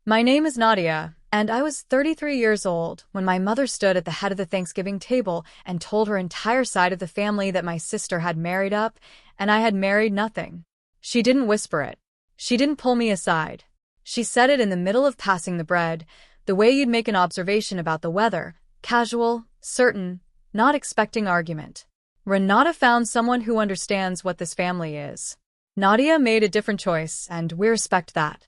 My name is Nadia, and I was 33 years old when my mother stood at the head of the Thanksgiving table and told her entire side of the family that my sister had married up and I had married nothing. She didn't whisper it. She didn't pull me aside. She said it in the middle of passing the bread, the way you'd make an observation about the weather, casual, certain, not expecting argument. Renata found someone who understands what this family is. Nadia made a different choice, and we respect that.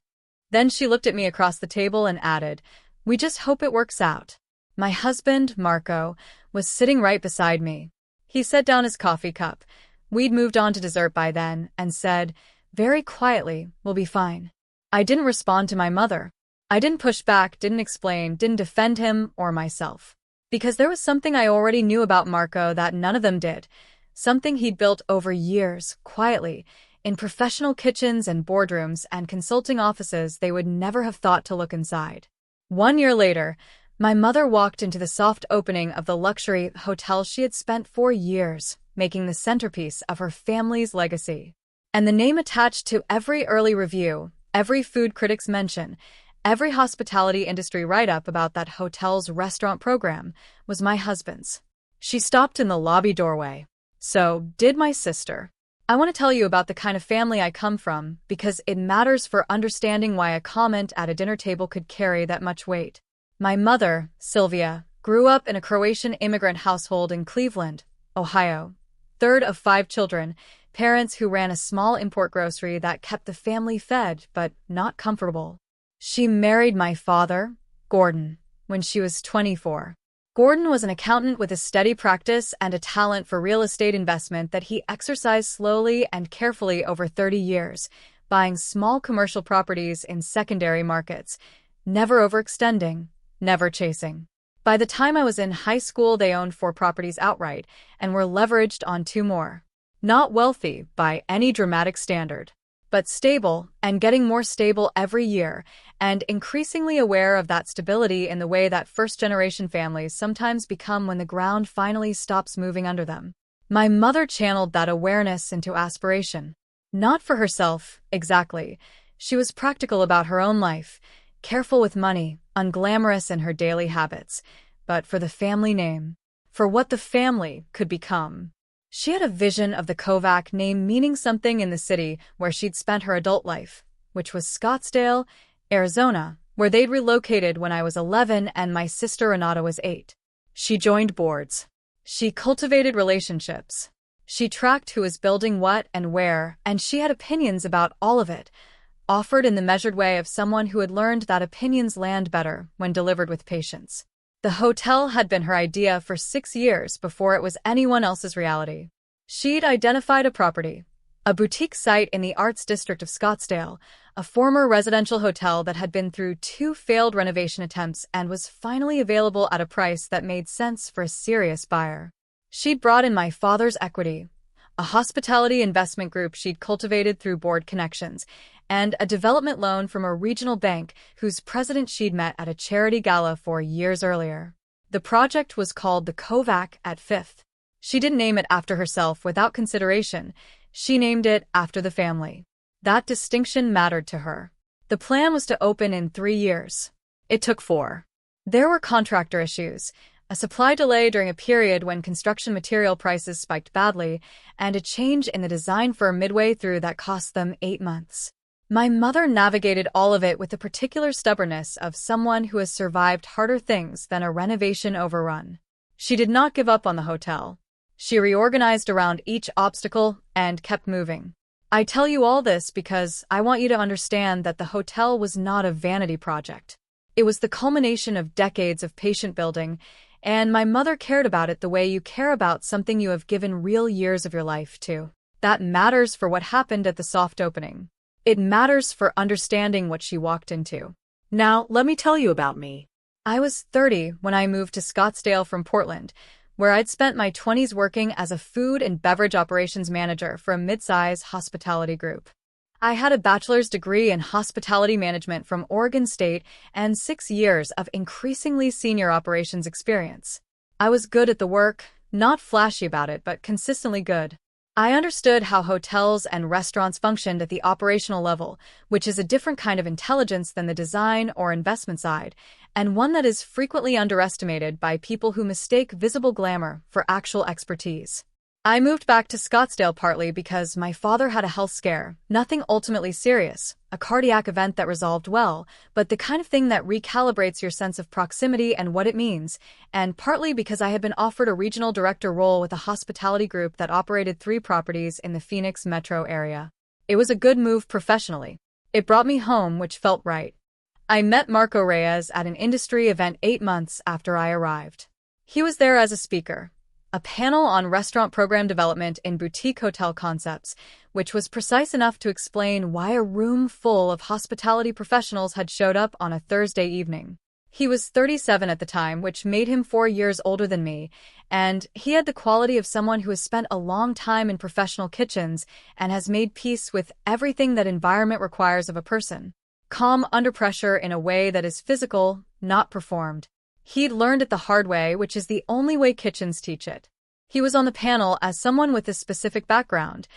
Then she looked at me across the table and added, "We just hope it works out." My husband, Marco, was sitting right beside me. He set down his coffee cup. We'd moved on to dessert by then, and said, very quietly, "We'll be fine." I didn't respond to my mother. I didn't push back, didn't explain, didn't defend him or myself. Because there was something I already knew about Marco that none of them did. Something he'd built over years, quietly, in professional kitchens and boardrooms and consulting offices they would never have thought to look inside. 1 year later, my mother walked into the soft opening of the luxury hotel she had spent for years, making the centerpiece of her family's legacy. And the name attached to every early review, every food critic's mention, every hospitality industry write-up about that hotel's restaurant program was my husband's. She stopped in the lobby doorway. So did my sister. I want to tell you about the kind of family I come from because it matters for understanding why a comment at a dinner table could carry that much weight. My mother, Sylvia, grew up in a Croatian immigrant household in Cleveland, Ohio. Third of 5 children, parents who ran a small import grocery that kept the family fed but not comfortable. She married my father, Gordon, when she was 24. Gordon was an accountant with a steady practice and a talent for real estate investment that he exercised slowly and carefully over 30 years, buying small commercial properties in secondary markets, never overextending, never chasing. By the time I was in high school, they owned 4 properties outright and were leveraged on 2 more. Not wealthy by any dramatic standard, but stable and getting more stable every year, and increasingly aware of that stability in the way that first-generation families sometimes become when the ground finally stops moving under them. My mother channeled that awareness into aspiration. Not for herself, exactly. She was practical about her own life, careful with money, unglamorous in her daily habits, but for the family name, for what the family could become. She had a vision of the Kovac name meaning something in the city where she'd spent her adult life, which was Scottsdale, Arizona, where they'd relocated when I was 11 and my sister Renata was 8. She joined boards. She cultivated relationships. She tracked who was building what and where, and she had opinions about all of it, offered in the measured way of someone who had learned that opinions land better when delivered with patience. The hotel had been her idea for 6 years before it was anyone else's reality. She'd identified a property, a boutique site in the arts district of Scottsdale, a former residential hotel that had been through 2 failed renovation attempts and was finally available at a price that made sense for a serious buyer. She'd brought in my father's equity, a hospitality investment group she'd cultivated through board connections, and a development loan from a regional bank whose president she'd met at a charity gala 4 years earlier. The project was called the Kovac at 5th. She didn't name it after herself without consideration. She named it after the family. That distinction mattered to her. The plan was to open in 3 years. It took 4. There were contractor issues, a supply delay during a period when construction material prices spiked badly, and a change in the design firm midway through that cost them 8 months. My mother navigated all of it with the particular stubbornness of someone who has survived harder things than a renovation overrun. She did not give up on the hotel. She reorganized around each obstacle and kept moving. I tell you all this because I want you to understand that the hotel was not a vanity project. It was the culmination of decades of patient building, and my mother cared about it the way you care about something you have given real years of your life to. That matters for what happened at the soft opening. It matters for understanding what she walked into. Now, let me tell you about me. I was 30 when I moved to Scottsdale from Portland, where I'd spent my 20s working as a food and beverage operations manager for a mid-size hospitality group. I had a bachelor's degree in hospitality management from Oregon State and 6 years of increasingly senior operations experience. I was good at the work, not flashy about it, but consistently good. I understood how hotels and restaurants functioned at the operational level, which is a different kind of intelligence than the design or investment side, and one that is frequently underestimated by people who mistake visible glamour for actual expertise. I moved back to Scottsdale partly because my father had a health scare, nothing ultimately serious, a cardiac event that resolved well, but the kind of thing that recalibrates your sense of proximity and what it means, and partly because I had been offered a regional director role with a hospitality group that operated 3 properties in the Phoenix metro area. It was a good move professionally. It brought me home, which felt right. I met Marco Reyes at an industry event 8 months after I arrived. He was there as a speaker. A panel on restaurant program development in boutique hotel concepts, which was precise enough to explain why a room full of hospitality professionals had showed up on a Thursday evening. He was 37 at the time, which made him 4 years older than me, and he had the quality of someone who has spent a long time in professional kitchens and has made peace with everything that environment requires of a person. Calm under pressure in a way that is physical, not performed. He'd learned it the hard way, which is the only way kitchens teach it. He was on the panel as someone with a specific background,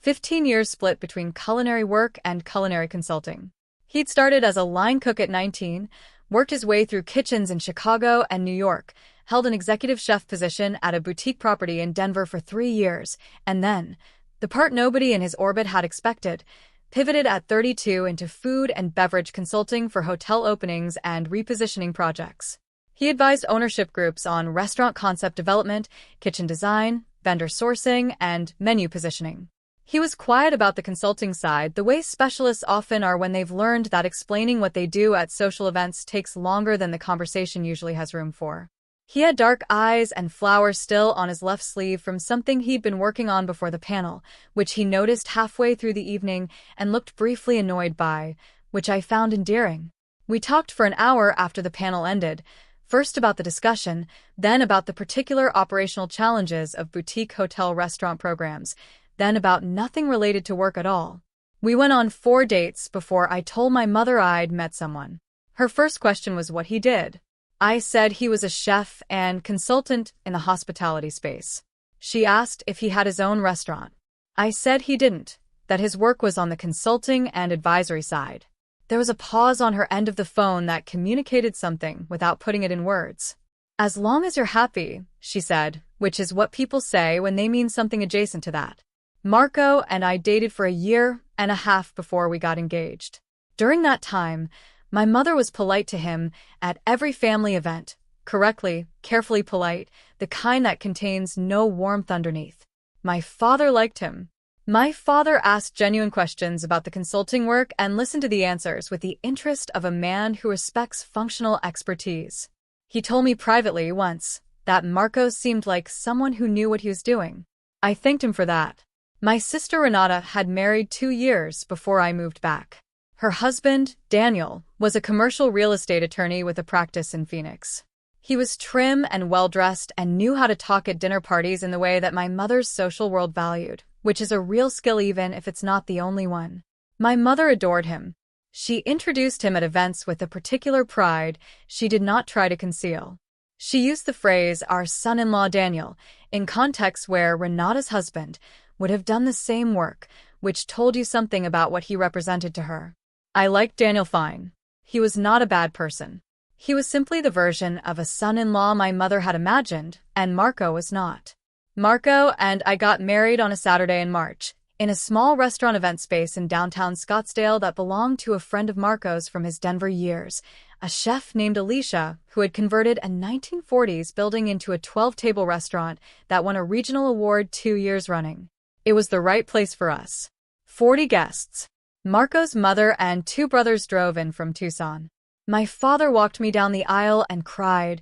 15 years split between culinary work and culinary consulting. He'd started as a line cook at 19, worked his way through kitchens in Chicago and New York, held an executive chef position at a boutique property in Denver for 3 years, and then, the part nobody in his orbit had expected, pivoted at 32 into food and beverage consulting for hotel openings and repositioning projects. He advised ownership groups on restaurant concept development, kitchen design, vendor sourcing, and menu positioning. He was quiet about the consulting side, the way specialists often are when they've learned that explaining what they do at social events takes longer than the conversation usually has room for. He had dark eyes and flowers still on his left sleeve from something he'd been working on before the panel, which he noticed halfway through the evening and looked briefly annoyed by, which I found endearing. We talked for an hour after the panel ended, first about the discussion, then about the particular operational challenges of boutique hotel restaurant programs, then about nothing related to work at all. We went on 4 dates before I told my mother I'd met someone. Her first question was what he did. I said he was a chef and consultant in the hospitality space. She asked if he had his own restaurant. I said he didn't, that his work was on the consulting and advisory side. There was a pause on her end of the phone that communicated something without putting it in words. As long as you're happy, she said, which is what people say when they mean something adjacent to that. Marco and I dated for 1.5 years before we got engaged. During that time, my mother was polite to him at every family event, correctly, carefully polite, the kind that contains no warmth underneath. My father liked him. My father asked genuine questions about the consulting work and listened to the answers with the interest of a man who respects functional expertise. He told me privately once that Marco seemed like someone who knew what he was doing. I thanked him for that. My sister Renata had married 2 years before I moved back. Her husband, Daniel, was a commercial real estate attorney with a practice in Phoenix. He was trim and well-dressed and knew how to talk at dinner parties in the way that my mother's social world valued, which is a real skill even if it's not the only one. My mother adored him. She introduced him at events with a particular pride she did not try to conceal. She used the phrase, "our son-in-law Daniel," in contexts where Renata's husband would have done the same work, which told you something about what he represented to her. I liked Daniel fine. He was not a bad person. He was simply the version of a son-in-law my mother had imagined, and Marco was not. Marco and I got married on a Saturday in March, in a small restaurant event space in downtown Scottsdale that belonged to a friend of Marco's from his Denver years, a chef named Alicia who had converted a 1940s building into a 12-table restaurant that won a regional award 2 years running. It was the right place for us. 40 guests. Marco's mother and 2 brothers drove in from Tucson. My father walked me down the aisle and cried,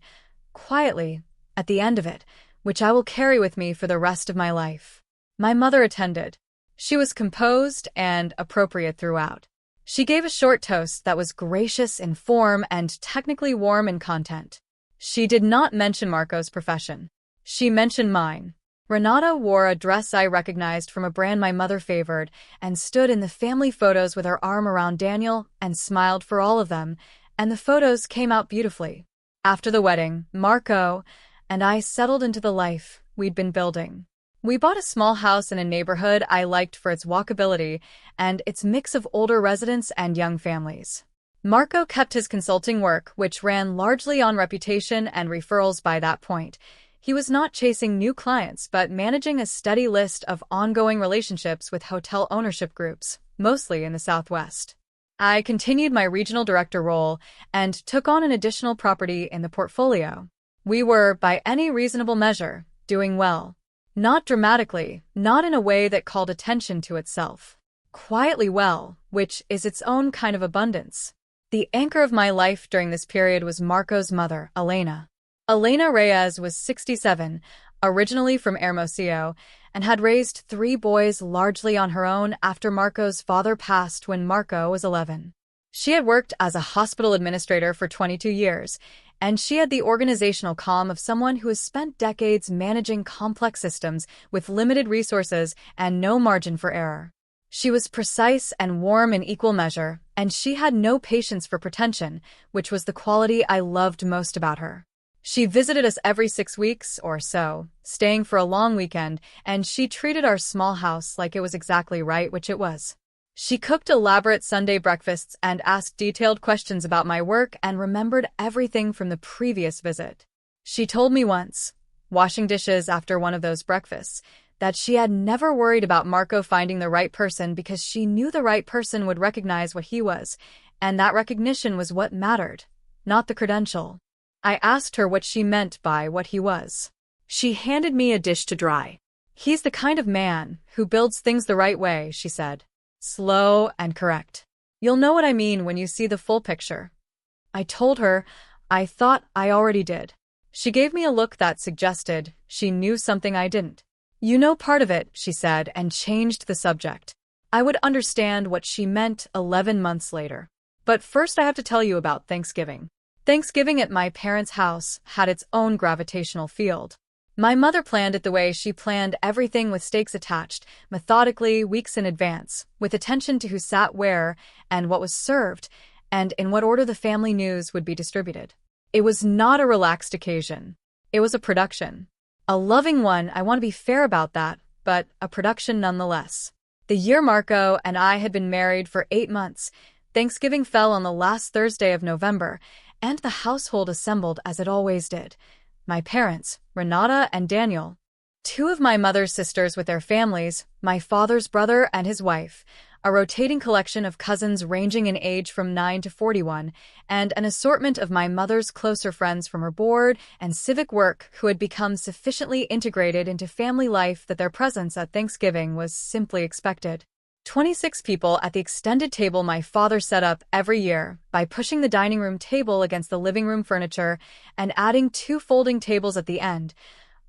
quietly, at the end of it, which I will carry with me for the rest of my life. My mother attended. She was composed and appropriate throughout. She gave a short toast that was gracious in form and technically warm in content. She did not mention Marco's profession. She mentioned mine. Renata wore a dress I recognized from a brand my mother favored and stood in the family photos with her arm around Daniel and smiled for all of them, and the photos came out beautifully. After the wedding, Marco and I settled into the life we'd been building. We bought a small house in a neighborhood I liked for its walkability and its mix of older residents and young families. Marco kept his consulting work, which ran largely on reputation and referrals by that point. He was not chasing new clients, but managing a steady list of ongoing relationships with hotel ownership groups, mostly in the Southwest. I continued my regional director role and took on an additional property in the portfolio. We were, by any reasonable measure, doing well. Not dramatically, not in a way that called attention to itself. Quietly well, which is its own kind of abundance. The anchor of my life during this period was Marco's mother, Elena. Elena Reyes was 67, originally from Hermosillo, and had raised 3 boys largely on her own after Marco's father passed when Marco was 11. She had worked as a hospital administrator for 22 years, and she had the organizational calm of someone who has spent decades managing complex systems with limited resources and no margin for error. She was precise and warm in equal measure, and she had no patience for pretension, which was the quality I loved most about her. She visited us every 6 weeks or so, staying for a long weekend, and she treated our small house like it was exactly right, which it was. She cooked elaborate Sunday breakfasts and asked detailed questions about my work and remembered everything from the previous visit. She told me once, washing dishes after one of those breakfasts, that she had never worried about Marco finding the right person because she knew the right person would recognize what he was, and that recognition was what mattered, not the credential. I asked her what she meant by what he was. She handed me a dish to dry. He's the kind of man who builds things the right way, she said. Slow and correct. You'll know what I mean when you see the full picture. I told her I thought I already did. She gave me a look that suggested she knew something I didn't. You know part of it, she said, and changed the subject. I would understand what she meant 11 months later. But first I have to tell you about Thanksgiving. Thanksgiving at my parents' house had its own gravitational field. My mother planned it the way she planned everything, with stakes attached, methodically, weeks in advance, with attention to who sat where and what was served, and in what order the family news would be distributed. It was not a relaxed occasion. It was a production. A loving one, I want to be fair about that, but a production nonetheless. The year Marco and I had been married for 8 months, Thanksgiving fell on the last Thursday of November, and the household assembled as it always did. My parents, Renata and Daniel, 2 of my mother's sisters with their families, my father's brother and his wife, a rotating collection of cousins ranging in age from 9 to 41, and an assortment of my mother's closer friends from her board and civic work who had become sufficiently integrated into family life that their presence at Thanksgiving was simply expected. 26 people at the extended table my father set up every year by pushing the dining room table against the living room furniture and adding 2 folding tables at the end,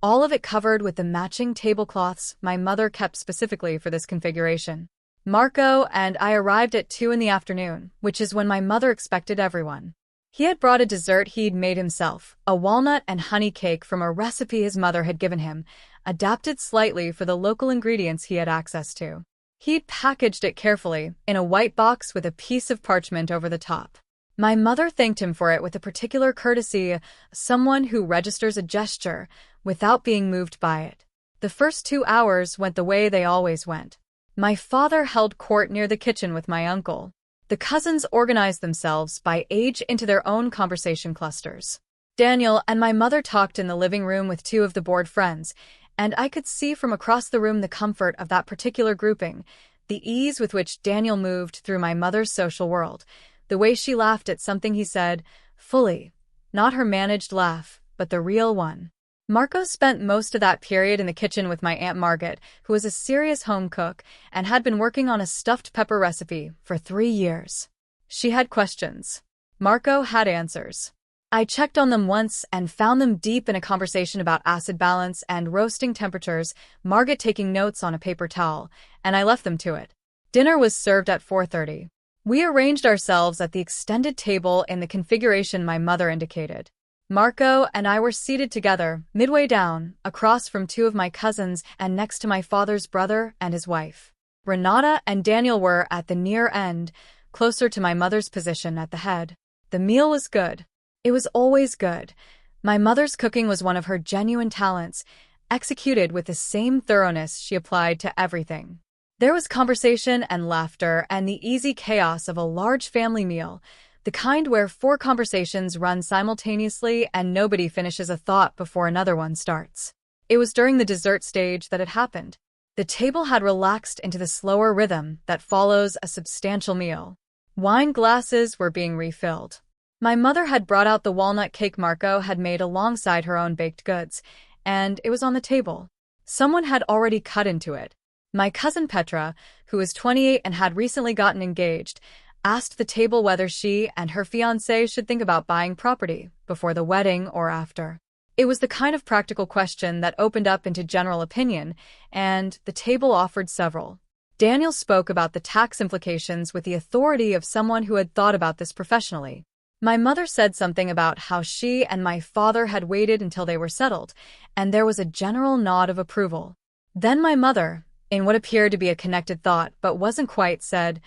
all of it covered with the matching tablecloths my mother kept specifically for this configuration. Marco and I arrived at 2 in the afternoon, which is when my mother expected everyone. He had brought a dessert he'd made himself, a walnut and honey cake from a recipe his mother had given him, adapted slightly for the local ingredients he had access to. He'd packaged it carefully, in a white box with a piece of parchment over the top. My mother thanked him for it with a particular courtesy, someone who registers a gesture without being moved by it. The first 2 hours went the way they always went. My father held court near the kitchen with my uncle. The cousins organized themselves by age into their own conversation clusters. Daniel and my mother talked in the living room with 2 of the board friends, and I could see from across the room the comfort of that particular grouping, the ease with which Daniel moved through my mother's social world, the way she laughed at something he said, fully, not her managed laugh, but the real one. Marco spent most of that period in the kitchen with my Aunt Margaret, who was a serious home cook and had been working on a stuffed pepper recipe for 3 years. She had questions. Marco had answers. I checked on them once and found them deep in a conversation about acid balance and roasting temperatures, Margaret taking notes on a paper towel, and I left them to it. Dinner was served at 4:30. We arranged ourselves at the extended table in the configuration my mother indicated. Marco and I were seated together, midway down, across from 2 of my cousins and next to my father's brother and his wife. Renata and Daniel were at the near end, closer to my mother's position at the head. The meal was good. It was always good. My mother's cooking was one of her genuine talents, executed with the same thoroughness she applied to everything. There was conversation and laughter and the easy chaos of a large family meal, the kind where 4 conversations run simultaneously and nobody finishes a thought before another one starts. It was during the dessert stage that it happened. The table had relaxed into the slower rhythm that follows a substantial meal. Wine glasses were being refilled. My mother had brought out the walnut cake Marco had made alongside her own baked goods, and it was on the table. Someone had already cut into it. My cousin Petra, who was 28 and had recently gotten engaged, asked the table whether she and her fiancé should think about buying property before the wedding or after. It was the kind of practical question that opened up into general opinion, and the table offered several. Daniel spoke about the tax implications with the authority of someone who had thought about this professionally. My mother said something about how she and my father had waited until they were settled, and there was a general nod of approval. Then my mother, in what appeared to be a connected thought but wasn't quite, said,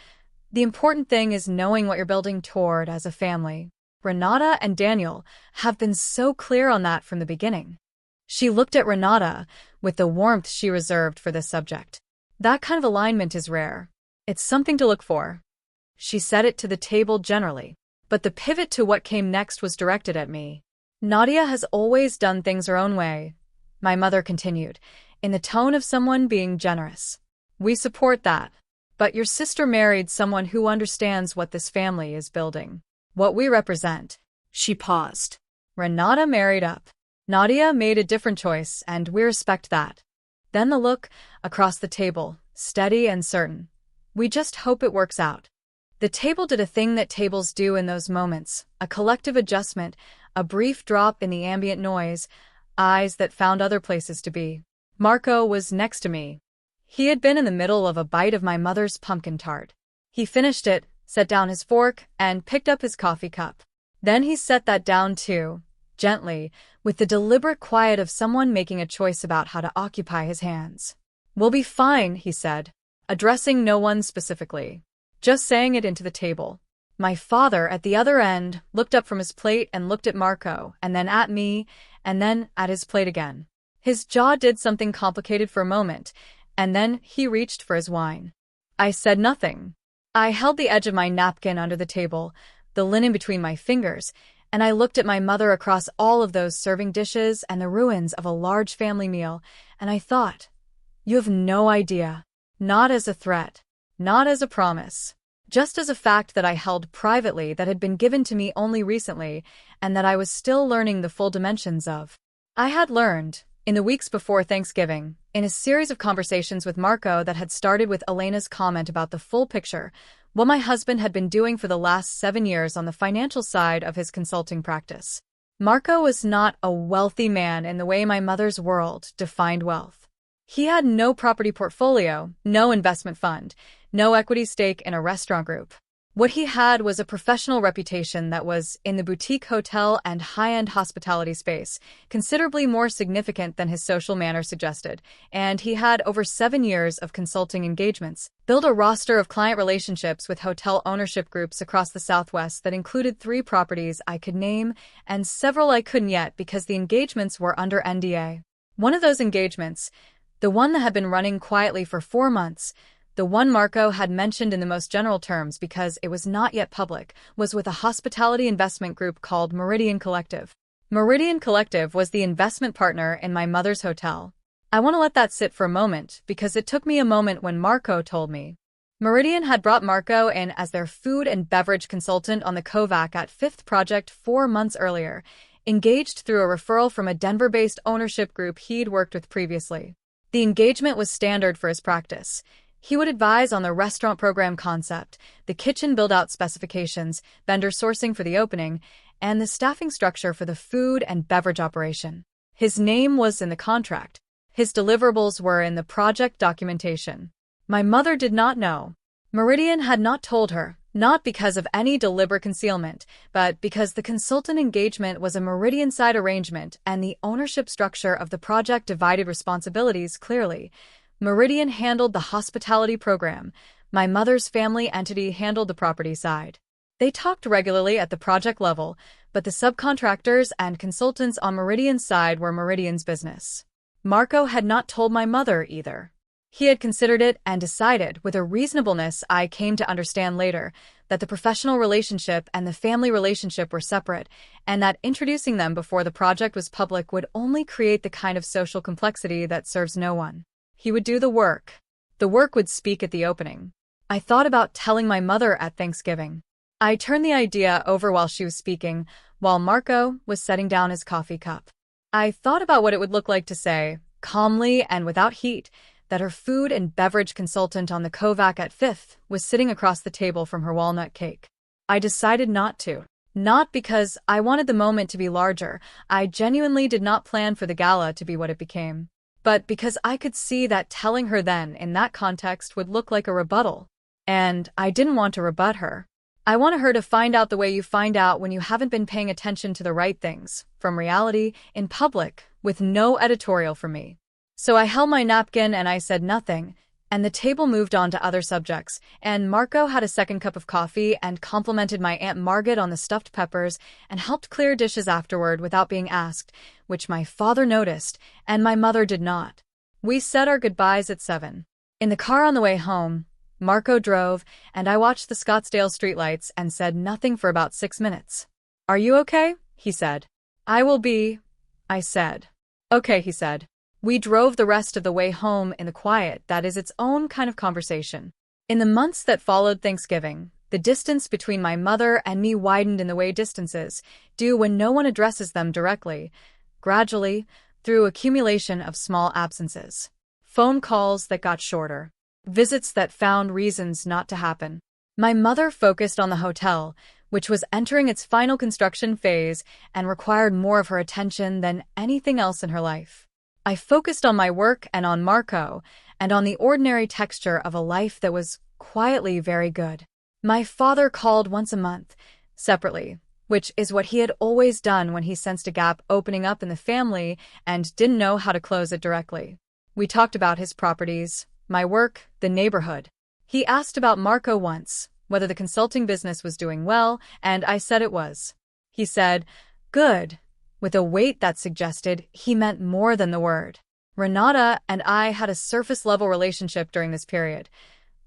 "The important thing is knowing what you're building toward as a family. Renata and Daniel have been so clear on that from the beginning." She looked at Renata with the warmth she reserved for this subject. "That kind of alignment is rare. It's something to look for." She said it to the table generally, but the pivot to what came next was directed at me. "Nadia has always done things her own way," my mother continued, in the tone of someone being generous. "We support that. But your sister married someone who understands what this family is building, what we represent." She paused. "Renata married up. Nadia made a different choice, and we respect that." Then the look across the table, steady and certain. "We just hope it works out." The table did a thing that tables do in those moments, a collective adjustment, a brief drop in the ambient noise, eyes that found other places to be. Marco was next to me. He had been in the middle of a bite of my mother's pumpkin tart. He finished it, set down his fork, and picked up his coffee cup. Then he set that down too, gently, with the deliberate quiet of someone making a choice about how to occupy his hands. "We'll be fine," he said, addressing no one specifically, just saying it into the table. My father, at the other end, looked up from his plate and looked at Marco, and then at me, and then at his plate again. His jaw did something complicated for a moment, and then he reached for his wine. I said nothing. I held the edge of my napkin under the table, the linen between my fingers, and I looked at my mother across all of those serving dishes and the ruins of a large family meal, and I thought, "You have no idea." Not as a threat, not as a promise, just as a fact that I held privately that had been given to me only recently, and that I was still learning the full dimensions of. I had learned, in the weeks before Thanksgiving, in a series of conversations with Marco that had started with Elena's comment about the full picture, what my husband had been doing for the last 7 years on the financial side of his consulting practice. Marco was not a wealthy man in the way my mother's world defined wealth. He had no property portfolio, no investment fund, no equity stake in a restaurant group. What he had was a professional reputation that was, in the boutique hotel and high-end hospitality space, considerably more significant than his social manner suggested, and he had over 7 years of consulting engagements, built a roster of client relationships with hotel ownership groups across the Southwest that included 3 properties I could name and several I couldn't yet because the engagements were under NDA. One of those engagements, the one that had been running quietly for 4 months, the one Marco had mentioned in the most general terms because it was not yet public, was with a hospitality investment group called Meridian Collective. Meridian Collective was the investment partner in my mother's hotel. I want to let that sit for a moment because it took me a moment when Marco told me. Meridian had brought Marco in as their food and beverage consultant on the Kovac at 5th Project 4 months earlier, engaged through a referral from a Denver-based ownership group he'd worked with previously. The engagement was standard for his practice. He would advise on the restaurant program concept, the kitchen build-out specifications, vendor sourcing for the opening, and the staffing structure for the food and beverage operation. His name was in the contract. His deliverables were in the project documentation. My mother did not know. Meridian had not told her, not because of any deliberate concealment, but because the consultant engagement was a Meridian-side arrangement and the ownership structure of the project divided responsibilities clearly. Meridian handled the hospitality program. My mother's family entity handled the property side. They talked regularly at the project level, but the subcontractors and consultants on Meridian's side were Meridian's business. Marco had not told my mother either. He had considered it and decided, with a reasonableness I came to understand later, that the professional relationship and the family relationship were separate, and that introducing them before the project was public would only create the kind of social complexity that serves no one. He would do the work. The work would speak at the opening. I thought about telling my mother at Thanksgiving. I turned the idea over while she was speaking, while Marco was setting down his coffee cup. I thought about what it would look like to say, calmly and without heat, that her food and beverage consultant on the Kovac at Fifth was sitting across the table from her walnut cake. I decided not to. Not because I wanted the moment to be larger. I genuinely did not plan for the gala to be what it became. But because I could see that telling her then, in that context, would look like a rebuttal. And I didn't want to rebut her. I wanted her to find out the way you find out when you haven't been paying attention to the right things, from reality, in public, with no editorial from me. So I held my napkin and I said nothing, and the table moved on to other subjects, and Marco had a second cup of coffee and complimented my Aunt Margaret on the stuffed peppers and helped clear dishes afterward without being asked, which my father noticed, and my mother did not. We said our goodbyes at 7. In the car on the way home, Marco drove, and I watched the Scottsdale streetlights and said nothing for about 6 minutes. "Are you okay?" he said. "I will be," I said. "Okay," he said. We drove the rest of the way home in the quiet that is its own kind of conversation. In the months that followed Thanksgiving, the distance between my mother and me widened in the way distances do when no one addresses them directly, gradually, through accumulation of small absences. Phone calls that got shorter. Visits that found reasons not to happen. My mother focused on the hotel, which was entering its final construction phase and required more of her attention than anything else in her life. I focused on my work and on Marco, and on the ordinary texture of a life that was quietly very good. My father called once a month, separately, which is what he had always done when he sensed a gap opening up in the family and didn't know how to close it directly. We talked about his properties, my work, the neighborhood. He asked about Marco once, whether the consulting business was doing well, and I said it was. He said, "Good," with a weight that suggested he meant more than the word. Renata and I had a surface-level relationship during this period.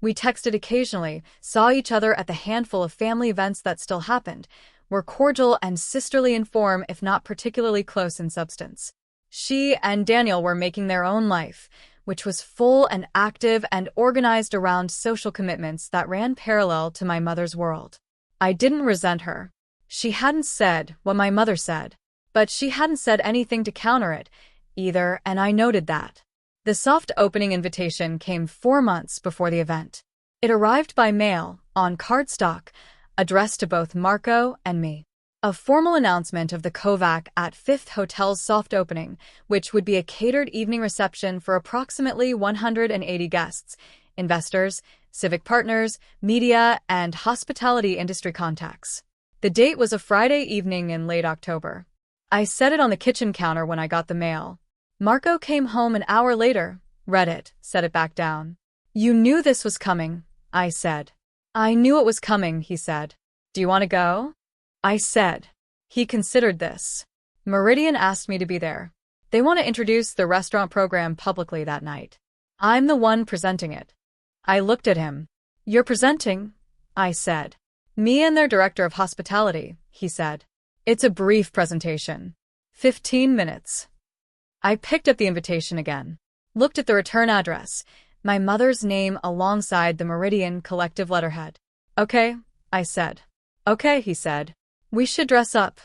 We texted occasionally, saw each other at the handful of family events that still happened, were cordial and sisterly in form if not particularly close in substance. She and Daniel were making their own life, which was full and active and organized around social commitments that ran parallel to my mother's world. I didn't resent her. She hadn't said what my mother said. But she hadn't said anything to counter it, either, and I noted that. The soft opening invitation came 4 months before the event. It arrived by mail, on cardstock, addressed to both Marco and me. A formal announcement of the Kovac at Fifth Hotel's soft opening, which would be a catered evening reception for approximately 180 guests, investors, civic partners, media, and hospitality industry contacts. The date was a Friday evening in late October. I set it on the kitchen counter when I got the mail. Marco came home an hour later, read it, set it back down. "You knew this was coming," I said. "I knew it was coming," he said. "Do you want to go?" I said. He considered this. Meridian asked me to be there. They want to introduce the restaurant program publicly that night. I'm the one presenting it. I looked at him. "You're presenting?" I said. "Me and their director of hospitality," he said. "It's a brief presentation. 15 minutes. I picked up the invitation again. Looked at the return address, my mother's name alongside the Meridian collective letterhead. "Okay," I said. "Okay," he said. "We should dress up,"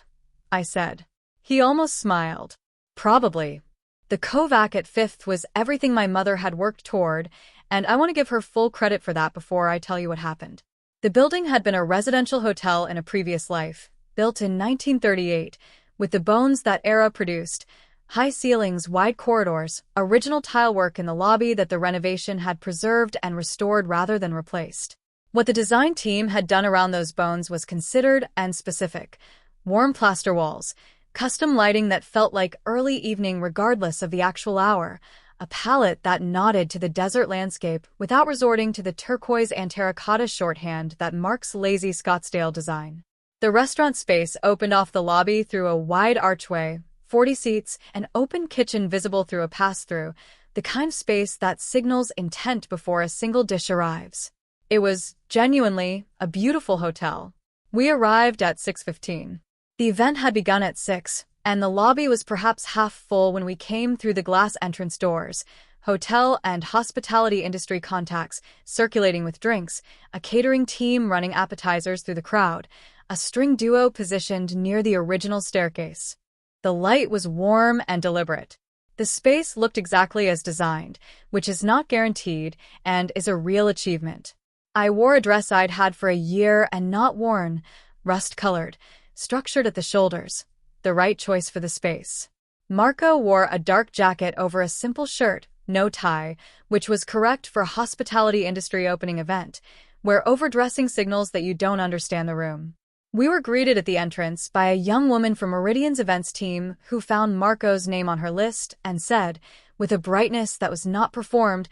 I said. He almost smiled. Probably. The Kovac at Fifth was everything my mother had worked toward, and I want to give her full credit for that before I tell you what happened. The building had been a residential hotel in a previous life, built in 1938, with the bones that era produced, high ceilings, wide corridors, original tile work in the lobby that the renovation had preserved and restored rather than replaced. What the design team had done around those bones was considered and specific. Warm plaster walls, custom lighting that felt like early evening regardless of the actual hour, a palette that nodded to the desert landscape without resorting to the turquoise and terracotta shorthand that marks lazy Scottsdale design. The restaurant space opened off the lobby through a wide archway, 40 seats, an open kitchen visible through a pass-through, the kind of space that signals intent before a single dish arrives. It was, genuinely, a beautiful hotel. We arrived at 6:15. The event had begun at 6, and the lobby was perhaps half full when we came through the glass entrance doors. Hotel and hospitality industry contacts circulating with drinks, a catering team running appetizers through the crowd, a string duo positioned near the original staircase. The light was warm and deliberate. The space looked exactly as designed, which is not guaranteed and is a real achievement. I wore a dress I'd had for a year and not worn, rust-colored, structured at the shoulders, the right choice for the space. Marco wore a dark jacket over a simple shirt, no tie, which was correct for a hospitality industry opening event, where overdressing signals that you don't understand the room. We were greeted at the entrance by a young woman from Meridian's events team who found Marco's name on her list and said, with a brightness that was not performed,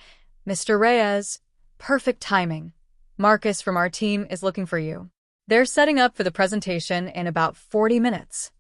"Mr. Reyes, perfect timing. Marcus from our team is looking for you. They're setting up for the presentation in about 40 minutes."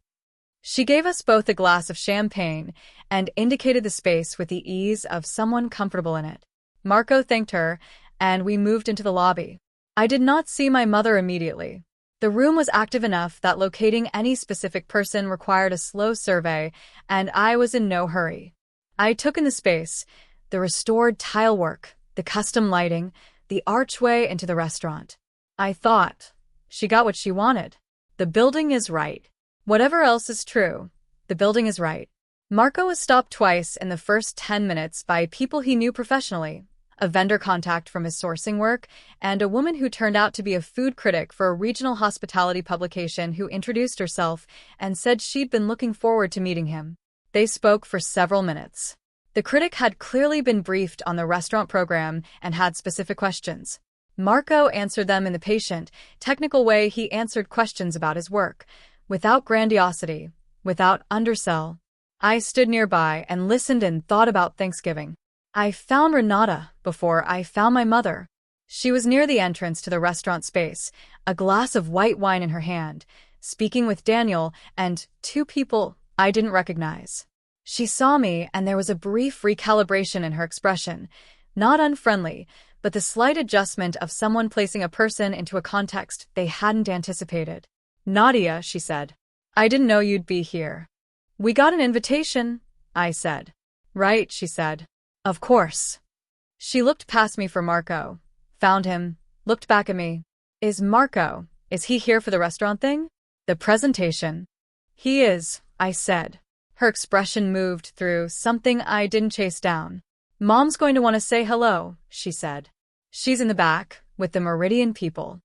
She gave us both a glass of champagne and indicated the space with the ease of someone comfortable in it. Marco thanked her, and we moved into the lobby. I did not see my mother immediately. The room was active enough that locating any specific person required a slow survey, and I was in no hurry. I took in the space, the restored tile work, the custom lighting, the archway into the restaurant. I thought, she got what she wanted. The building is right. Whatever else is true, the building is right. Marco was stopped twice in the first 10 minutes by people he knew professionally, a vendor contact from his sourcing work, and a woman who turned out to be a food critic for a regional hospitality publication who introduced herself and said she'd been looking forward to meeting him. They spoke for several minutes. The critic had clearly been briefed on the restaurant program and had specific questions. Marco answered them in the patient, technical way he answered questions about his work, without grandiosity, without undersell. I stood nearby and listened and thought about Thanksgiving. I found Renata before I found my mother. She was near the entrance to the restaurant space, a glass of white wine in her hand, speaking with Daniel and two people I didn't recognize. She saw me and there was a brief recalibration in her expression, not unfriendly, but the slight adjustment of someone placing a person into a context they hadn't anticipated. "Nadia," she said. "I didn't know you'd be here." "We got an invitation," I said. "Right," she said. "Of course." She looked past me for Marco, found him, looked back at me. Is he here for the restaurant thing? The presentation?" "He is," I said. Her expression moved through something I didn't chase down. "Mom's going to want to say hello," she said. "She's in the back, with the Meridian people."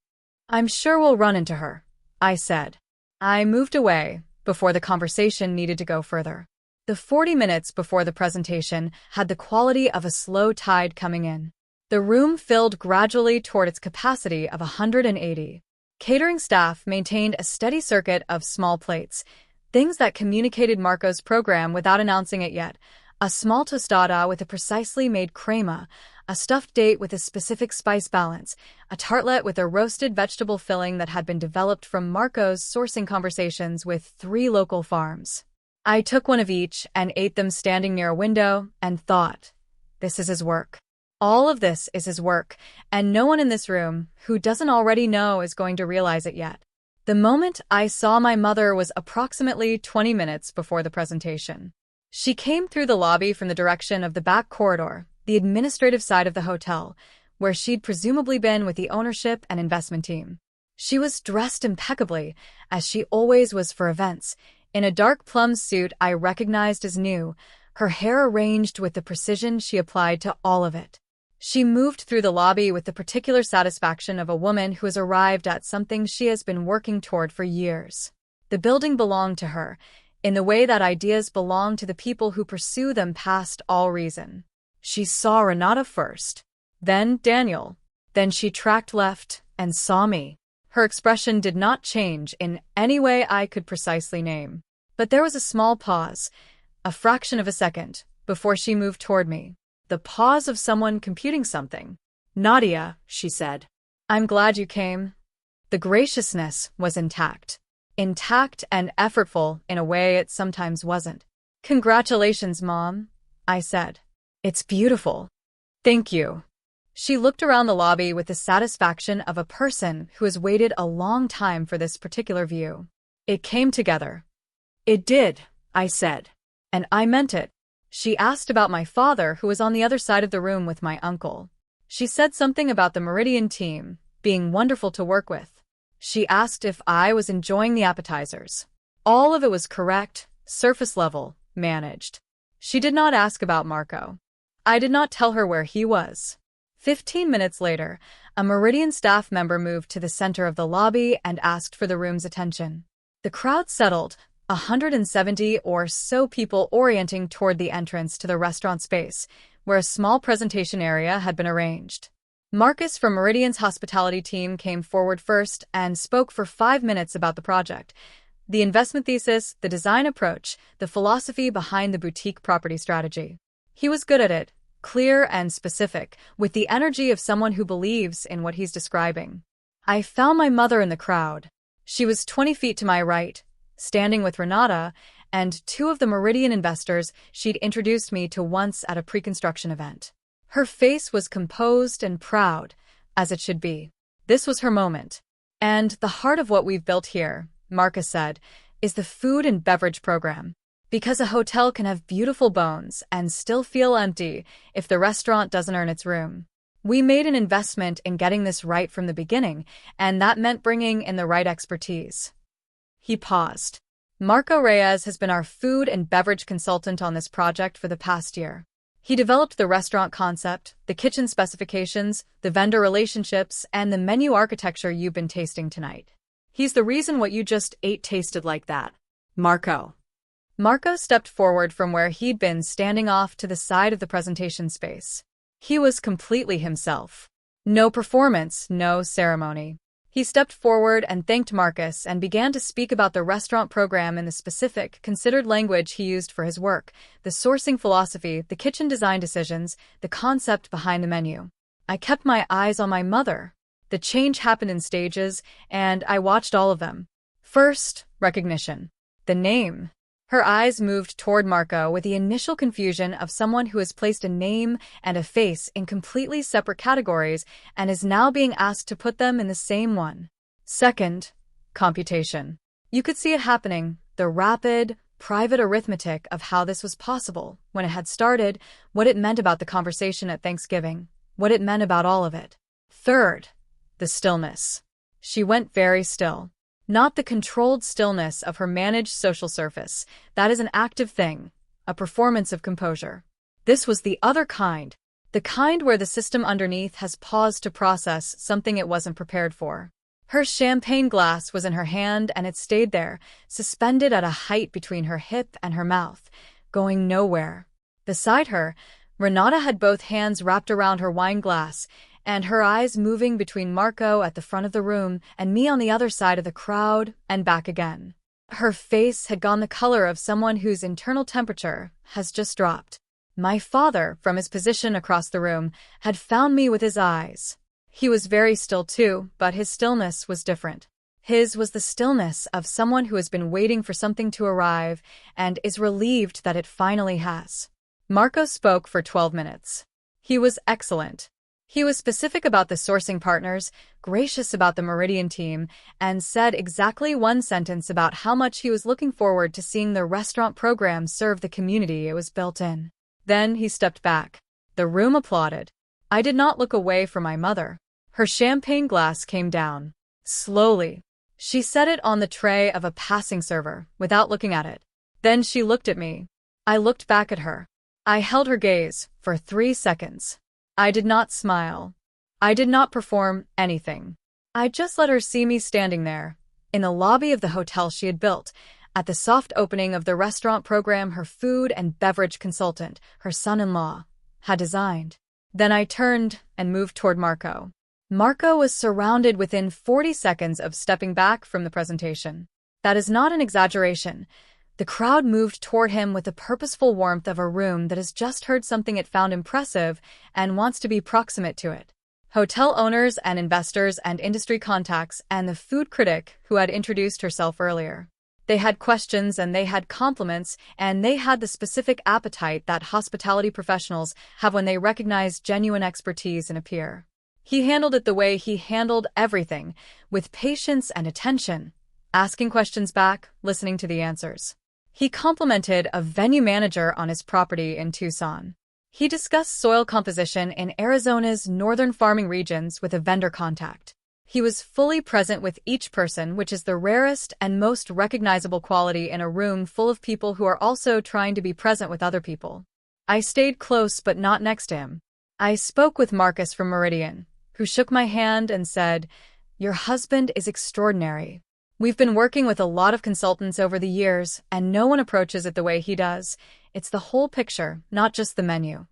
"I'm sure we'll run into her," I said. I moved away before the conversation needed to go further. The 40 minutes before the presentation had the quality of a slow tide coming in. The room filled gradually toward its capacity of 180. Catering staff maintained a steady circuit of small plates, things that communicated Marco's program without announcing it yet. A small tostada with a precisely made crema, a stuffed date with a specific spice balance, a tartlet with a roasted vegetable filling that had been developed from Marco's sourcing conversations with 3 local farms. I took one of each and ate them standing near a window and thought, this is his work. All of this is his work, and no one in this room who doesn't already know is going to realize it yet. The moment I saw my mother was approximately 20 minutes before the presentation. She came through the lobby from the direction of the back corridor, the administrative side of the hotel, where she'd presumably been with the ownership and investment team. She was dressed impeccably, as she always was for events, in a dark plum suit I recognized as new, her hair arranged with the precision she applied to all of it. She moved through the lobby with the particular satisfaction of a woman who has arrived at something she has been working toward for years. The building belonged to her, in the way that ideas belong to the people who pursue them past all reason. She saw Renata first, then Daniel, then she tracked left and saw me. Her expression did not change in any way I could precisely name. But there was a small pause, a fraction of a second, before she moved toward me. The pause of someone computing something. "Nadia," she said. "I'm glad you came." The graciousness was intact. intact and effortful in a way it sometimes wasn't. "Congratulations, Mom," I said. "It's beautiful." "Thank you." She looked around the lobby with the satisfaction of a person who has waited a long time for this particular view. "It came together." "It did," I said. "And I meant it." She asked about my father, who was on the other side of the room with my uncle. She said something about the Meridian team being wonderful to work with. She asked if I was enjoying the appetizers. All of it was correct, surface level, managed. She did not ask about Marco. I did not tell her where he was. 15 minutes later, a Meridian staff member moved to the center of the lobby and asked for the room's attention. The crowd settled, 170 or so people orienting toward the entrance to the restaurant space, where a small presentation area had been arranged. Marcus from Meridian's hospitality team came forward first and spoke for 5 minutes about the project, the investment thesis, the design approach, the philosophy behind the boutique property strategy. He was good at it, clear and specific, with the energy of someone who believes in what he's describing. I found my mother in the crowd. She was 20 feet to my right, standing with Nadia and 2 of the Meridian investors she'd introduced me to once at a pre-construction event. Her face was composed and proud, as it should be. This was her moment. "And the heart of what we've built here," Marcus said, "is the food and beverage program. Because a hotel can have beautiful bones and still feel empty if the restaurant doesn't earn its room. We made an investment in getting this right from the beginning, and that meant bringing in the right expertise." He paused. "Marco Reyes has been our food and beverage consultant on this project for the past year. He developed the restaurant concept, the kitchen specifications, the vendor relationships, and the menu architecture you've been tasting tonight. He's the reason what you just ate tasted like that." "Marco." Marco stepped forward from where he'd been standing off to the side of the presentation space. He was completely himself. No performance, no ceremony. He stepped forward and thanked Marcus and began to speak about the restaurant program in the specific, considered language he used for his work, the sourcing philosophy, the kitchen design decisions, the concept behind the menu. I kept my eyes on my mother. The change happened in stages, and I watched all of them. First, recognition. The name. Her eyes moved toward Marco with the initial confusion of someone who has placed a name and a face in completely separate categories and is now being asked to put them in the same one. Second, computation. You could see it happening, the rapid, private arithmetic of how this was possible, when it had started, what it meant about the conversation at Thanksgiving, what it meant about all of it. Third, the stillness. She went very still. Not the controlled stillness of her managed social surface. That is an active thing, a performance of composure. This was the other kind, the kind where the system underneath has paused to process something it wasn't prepared for. Her champagne glass was in her hand and it stayed there, suspended at a height between her hip and her mouth, going nowhere. Beside her, Renata had both hands wrapped around her wine glass, and her eyes moving between Marco at the front of the room and me on the other side of the crowd and back again. Her face had gone the color of someone whose internal temperature has just dropped. My father, from his position across the room, had found me with his eyes. He was very still too, but his stillness was different. His was the stillness of someone who has been waiting for something to arrive and is relieved that it finally has. Marco spoke for 12 minutes. He was excellent. He was specific about the sourcing partners, gracious about the Meridian team, and said exactly one sentence about how much he was looking forward to seeing the restaurant program serve the community it was built in. Then he stepped back. The room applauded. I did not look away from my mother. Her champagne glass came down. Slowly. She set it on the tray of a passing server, without looking at it. Then she looked at me. I looked back at her. I held her gaze for 3 seconds. I did not smile. I did not perform anything. I just let her see me standing there, in the lobby of the hotel she had built, at the soft opening of the restaurant program her food and beverage consultant, her son-in-law, had designed. Then I turned and moved toward Marco. Marco was surrounded within 40 seconds of stepping back from the presentation. That is not an exaggeration. The crowd moved toward him with the purposeful warmth of a room that has just heard something it found impressive and wants to be proximate to it. hotel owners and investors and industry contacts, and the food critic who had introduced herself earlier. They had questions and they had compliments, and they had the specific appetite that hospitality professionals have when they recognize genuine expertise in a peer. He handled it the way he handled everything, with patience and attention, asking questions back, listening to the answers. He complimented a venue manager on his property in Tucson. He discussed soil composition in Arizona's northern farming regions with a vendor contact. He was fully present with each person, which is the rarest and most recognizable quality in a room full of people who are also trying to be present with other people. I stayed close but not next to him. I spoke with Marcus from Meridian, who shook my hand and said, "Your husband is extraordinary. We've been working with a lot of consultants over the years, and no one approaches it the way he does. It's the whole picture, not just the menu."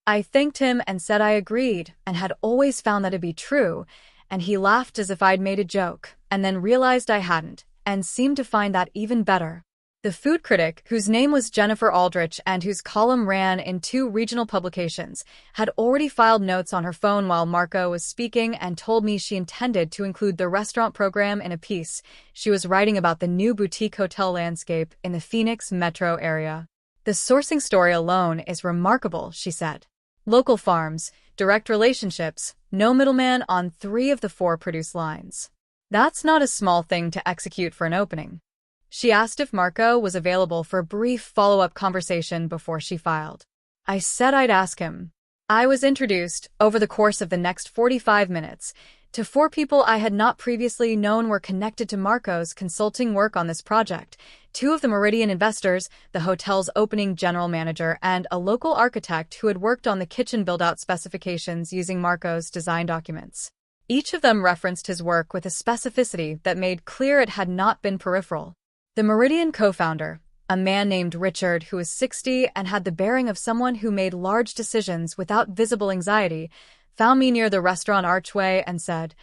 I thanked him and said I agreed and had always found that to be true, and he laughed as if I'd made a joke, and then realized I hadn't, and seemed to find that even better. The food critic, whose name was Jennifer Aldrich and whose column ran in 2 regional publications, had already filed notes on her phone while Marco was speaking and told me she intended to include the restaurant program in a piece she was writing about the new boutique hotel landscape in the Phoenix metro area. "The sourcing story alone is remarkable," she said. "Local farms, direct relationships, no middleman on 3 of the 4 produce lines. That's not a small thing to execute for an opening." She asked if Marco was available for a brief follow-up conversation before she filed. I said I'd ask him. I was introduced, over the course of the next 45 minutes, to 4 people I had not previously known were connected to Marco's consulting work on this project, 2 of the Meridian investors, the hotel's opening general manager, and a local architect who had worked on the kitchen build-out specifications using Marco's design documents. Each of them referenced his work with a specificity that made clear it had not been peripheral. The Meridian co-founder, a man named Richard who was 60 and had the bearing of someone who made large decisions without visible anxiety, found me near the restaurant archway and said,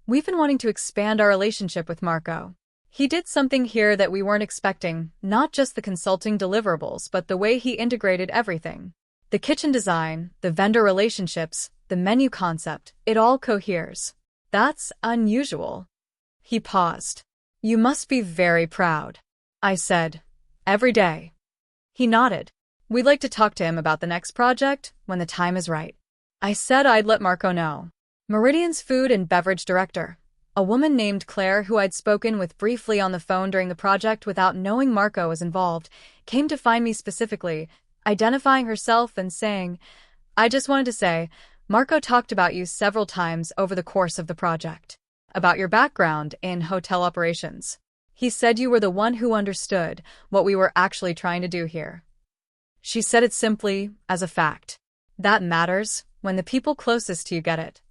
"We've been wanting to expand our relationship with Marco. He did something here that we weren't expecting, not just the consulting deliverables, but the way he integrated everything. The kitchen design, the vendor relationships, the menu concept, it all coheres. That's unusual." He paused. "You must be very proud." I said, "Every day." He nodded. "We'd like to talk to him about the next project when the time is right." I said I'd let Marco know. Meridian's food and beverage director, a woman named Claire who I'd spoken with briefly on the phone during the project without knowing Marco was involved, came to find me specifically, identifying herself and saying, "I just wanted to say, Marco talked about you several times over the course of the project. About your background in hotel operations. He said you were the one who understood what we were actually trying to do here." She said it simply, as a fact. That matters when the people closest to you get it.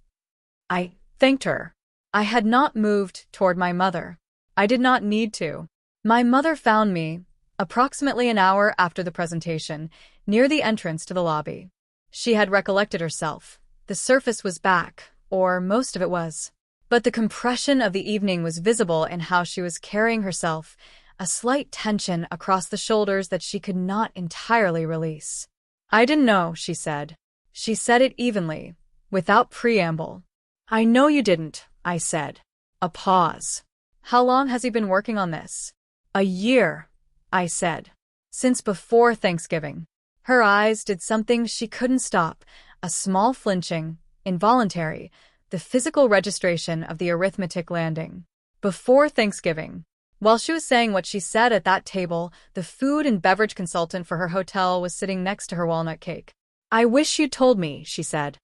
I thanked her. I had not moved toward my mother. I did not need to. My mother found me, approximately an hour after the presentation, near the entrance to the lobby. She had recollected herself. The surface was back, or most of it was. But the compression of the evening was visible in how she was carrying herself, a slight tension across the shoulders that she could not entirely release. "I didn't know," she said. She said it evenly, without preamble. "I know you didn't," I said. A pause. "How long has he been working on this?" "A year," I said. "Since before Thanksgiving." Her eyes did something she couldn't stop, a small flinching, involuntary, the physical registration of the arithmetic landing. Before Thanksgiving. While she was saying what she said at that table, the food and beverage consultant for her hotel was sitting next to her walnut cake. "I wish you'd told me," she said.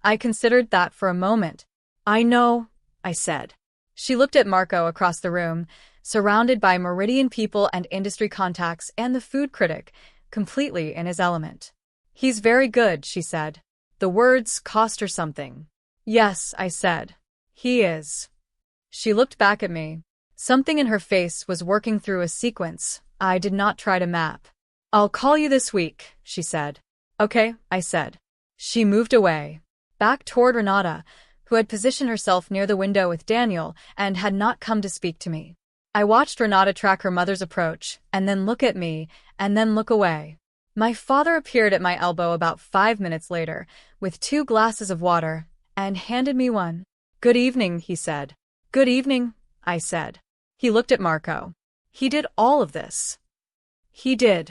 I considered that for a moment. "I know," I said. She looked at Marco across the room, surrounded by Meridian people and industry contacts and the food critic, completely in his element. "He's very good," she said. The words cost her something. "Yes," I said. "He is." She looked back at me. Something in her face was working through a sequence I did not try to map. "I'll call you this week," she said. "Okay," I said. She moved away, back toward Renata, who had positioned herself near the window with Daniel and had not come to speak to me. I watched Renata track her mother's approach, and then look at me, and then look away. My father appeared at my elbow about 5 minutes later, with 2 glasses of water, and handed me one. "Good evening," he said. "Good evening," I said. He looked at Marco. "He did all of this." "He did,"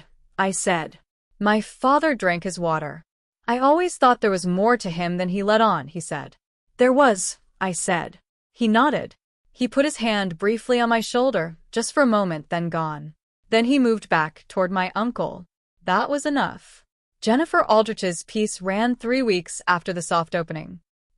I said. My father drank his water. "I always thought there was more to him than he let on," he said. "There was," I said. He nodded. He put his hand briefly on my shoulder, just for a moment, then gone. Then he moved back toward my uncle. That was enough. Jennifer Aldrich's piece ran 3 weeks after the soft opening.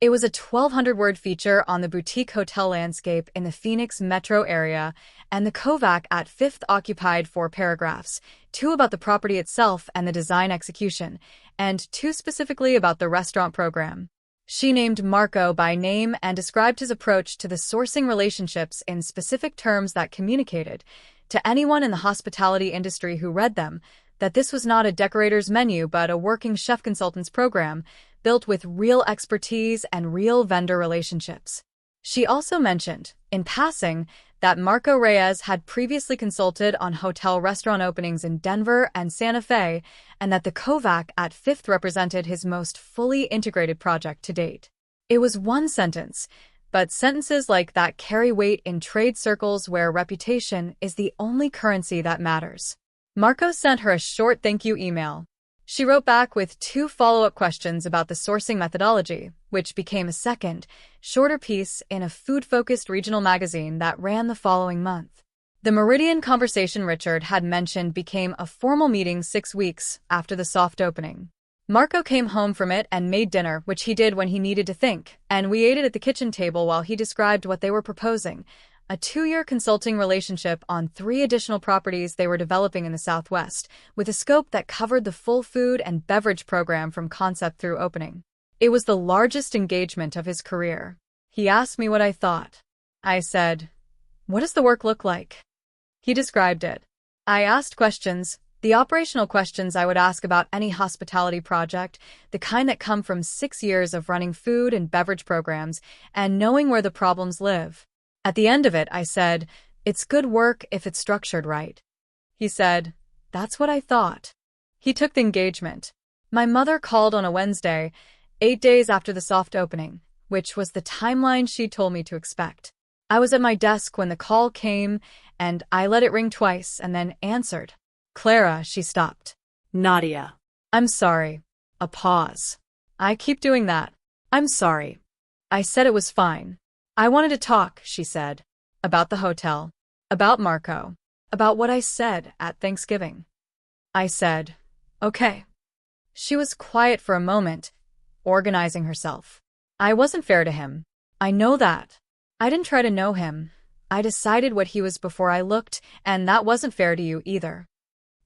It was a 1,200-word feature on the boutique hotel landscape in the Phoenix metro area, and the Kovac at Fifth occupied 4 paragraphs, 2 about the property itself and the design execution, and 2 specifically about the restaurant program. She named Marco by name and described his approach to the sourcing relationships in specific terms that communicated, to anyone in the hospitality industry who read them, that this was not a decorator's menu but a working chef consultant's program, built with real expertise and real vendor relationships. She also mentioned, in passing, that Marco Reyes had previously consulted on hotel restaurant openings in Denver and Santa Fe, and that the Kovac at Fifth represented his most fully integrated project to date. It was one sentence, but sentences like that carry weight in trade circles where reputation is the only currency that matters. Marco sent her a short thank you email. She wrote back with 2 follow-up questions about the sourcing methodology, which became a second, shorter piece in a food-focused regional magazine that ran the following month. The Meridian conversation Richard had mentioned became a formal meeting 6 weeks after the soft opening. Marco came home from it and made dinner, which he did when he needed to think, and we ate it at the kitchen table while he described what they were proposing, a 2-year consulting relationship on 3 additional properties they were developing in the Southwest, with a scope that covered the full food and beverage program from concept through opening. It was the largest engagement of his career. He asked me what I thought. I said, "What does the work look like?" He described it. I asked questions, the operational questions I would ask about any hospitality project, the kind that come from 6 years of running food and beverage programs and knowing where the problems live. At the end of it, I said, "It's good work if it's structured right." He said, "That's what I thought." He took the engagement. My mother called on a Wednesday, 8 days after the soft opening, which was the timeline she told me to expect. I was at my desk when the call came, and I let it ring twice and then answered. "Clara," she stopped. Nadia. "I'm sorry." A pause. "I keep doing that." "I'm sorry." I said it was fine. "I wanted to talk," she said. "About the hotel. About Marco. About what I said at Thanksgiving." I said, "Okay." She was quiet for a moment, organizing herself. I wasn't fair to him. I know that. I didn't try to know him. I decided what he was before I looked, and that wasn't fair to you either.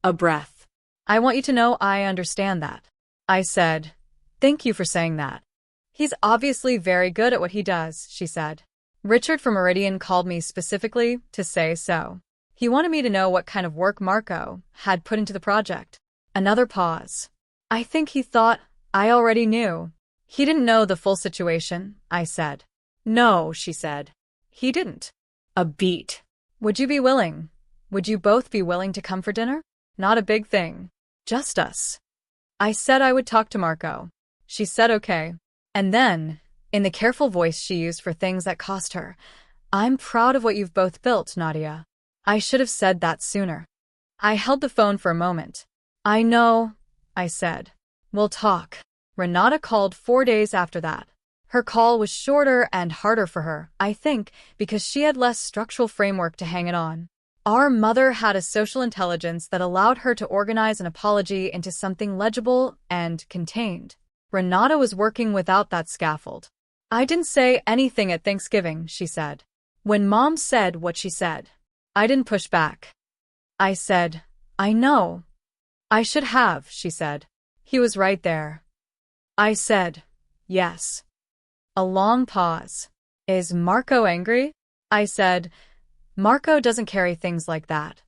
A breath. "I want you to know I understand that." I said, "Thank you for saying that." "He's obviously very good at what he does," she said. "Richard from Meridian called me specifically to say so. He wanted me to know what kind of work Marco had put into the project." Another pause. "I think he thought I already knew." "He didn't know the full situation," I said. "No," she said. "He didn't." A beat. "Would you be willing? Would you both be willing to come for dinner? Not a big thing. Just us." I said I would talk to Marco. She said okay. And then, in the careful voice she used for things that cost her, "I'm proud of what you've both built, Nadia." I should have said that sooner. I held the phone for a moment. "I know," I said. "We'll talk." Renata called 4 days after that. Her call was shorter and harder for her, I think, because she had less structural framework to hang it on. Our mother had a social intelligence that allowed her to organize an apology into something legible and contained. Renata was working without that scaffold. "I didn't say anything at Thanksgiving," she said. "When Mom said what she said, I didn't push back." I said, "I know." "I should have," she said. "He was right there." I said, "Yes." A long pause. "Is Marco angry?" I said, "Marco doesn't carry things like that."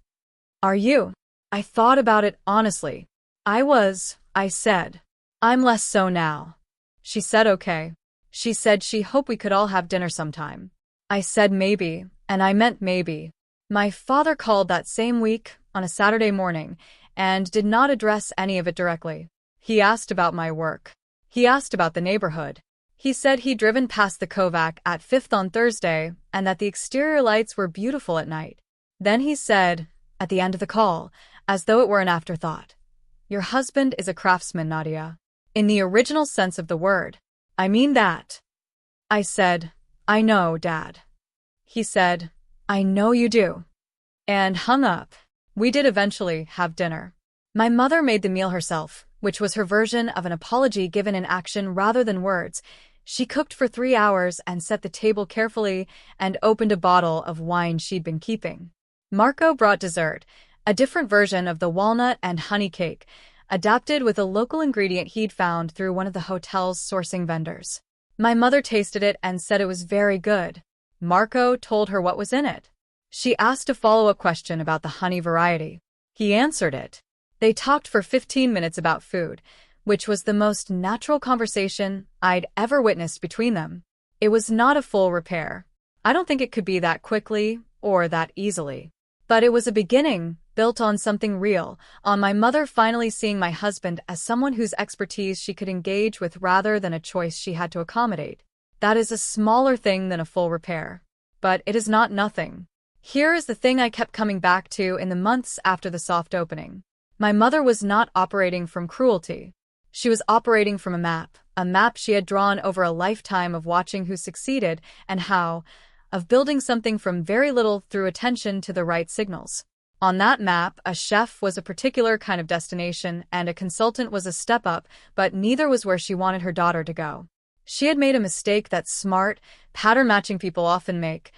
"Are you?" I thought about it honestly. I was, I said. "I'm less so now." She said okay. She said she hoped we could all have dinner sometime. I said maybe, and I meant maybe. My father called that same week, on a Saturday morning, and did not address any of it directly. He asked about my work. He asked about the neighborhood. He said he'd driven past the Kovac at 5th on Thursday and that the exterior lights were beautiful at night. Then he said, at the end of the call, as though it were an afterthought, "Your husband is a craftsman, Nadia. In the original sense of the word. I mean that." I said, "I know, Dad." He said, "I know you do." And hung up. We did eventually have dinner. My mother made the meal herself, which was her version of an apology given in action rather than words. She cooked for 3 hours and set the table carefully and opened a bottle of wine she'd been keeping. Marco brought dessert, a different version of the walnut and honey cake, adapted with a local ingredient he'd found through one of the hotel's sourcing vendors. My mother tasted it and said it was very good. Marco told her what was in it. She asked a follow-up question about the honey variety. He answered it. They talked for 15 minutes about food, which was the most natural conversation I'd ever witnessed between them. It was not a full repair. I don't think it could be that quickly or that easily. But it was a beginning, built on something real, on my mother finally seeing my husband as someone whose expertise she could engage with rather than a choice she had to accommodate. That is a smaller thing than a full repair. But it is not nothing. Here is the thing I kept coming back to in the months after the soft opening. My mother was not operating from cruelty. She was operating from a map she had drawn over a lifetime of watching who succeeded and how, of building something from very little through attention to the right signals. On that map, a chef was a particular kind of destination and a consultant was a step up, but neither was where she wanted her daughter to go. She had made a mistake that smart, pattern-matching people often make.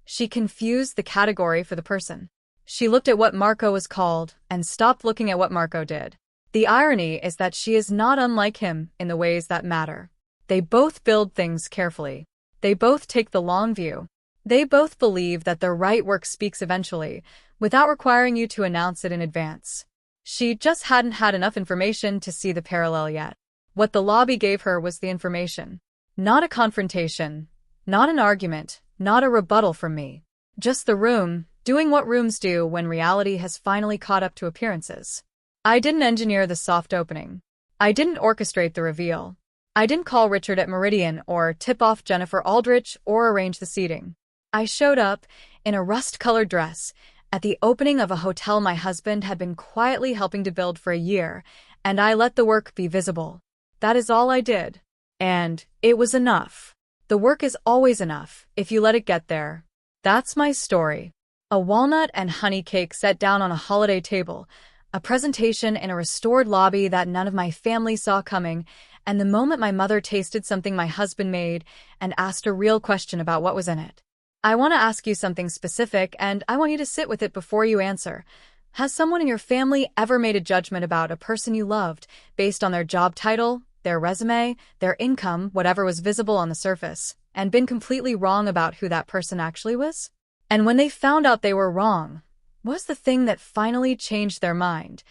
She confused the category for the person. She looked at what Marco was called and stopped looking at what Marco did. The irony is that she is not unlike him in the ways that matter. They both build things carefully. They both take the long view. They both believe that the right work speaks eventually, without requiring you to announce it in advance. She just hadn't had enough information to see the parallel yet. What the lobby gave her was the information. Not a confrontation, not an argument, not a rebuttal from me. Just the room, doing what rooms do when reality has finally caught up to appearances. I didn't engineer the soft opening. I didn't orchestrate the reveal. I didn't call Richard at Meridian or tip off Jennifer Aldrich or arrange the seating. I showed up, in a rust-colored dress, at the opening of a hotel my husband had been quietly helping to build for a year, and I let the work be visible. That is all I did. And it was enough. The work is always enough, if you let it get there. That's my story. A walnut and honey cake set down on a holiday table, a presentation in a restored lobby that none of my family saw coming, and the moment my mother tasted something my husband made and asked a real question about what was in it. I want to ask you something specific, and I want you to sit with it before you answer. Has someone in your family ever made a judgment about a person you loved based on their job title, their resume, their income, whatever was visible on the surface, and been completely wrong about who that person actually was? And when they found out they were wrong, what was the thing that finally changed their mind?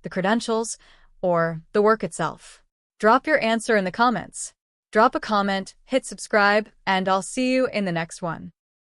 The credentials or the work itself? Drop your answer in the comments. Drop a comment, hit subscribe, and I'll see you in the next one.